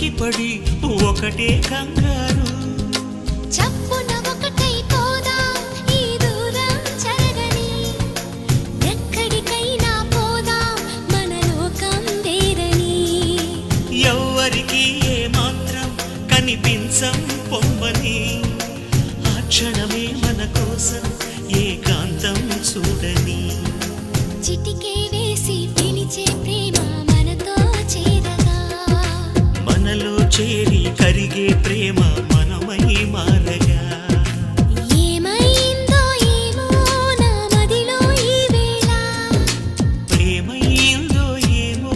ఉలికిపడి ఒకటే కంగారు. చప్పున ఒకటై పోదాం ఈ దూరం చెరగని, ఎక్కడికైనా పోదాం మన లోకం వేరని. ఎవ్వరికి ఏ మాత్రం కనిపించం పొమ్మని, ఆ క్షణమే మన కోసం ఏకాంతం చూడని. చిటికే వేసి పిలిచే ప్రేమ మనతో చేరగా, మనలో చేరి కరిగే ప్రేమ మనమై మారగా.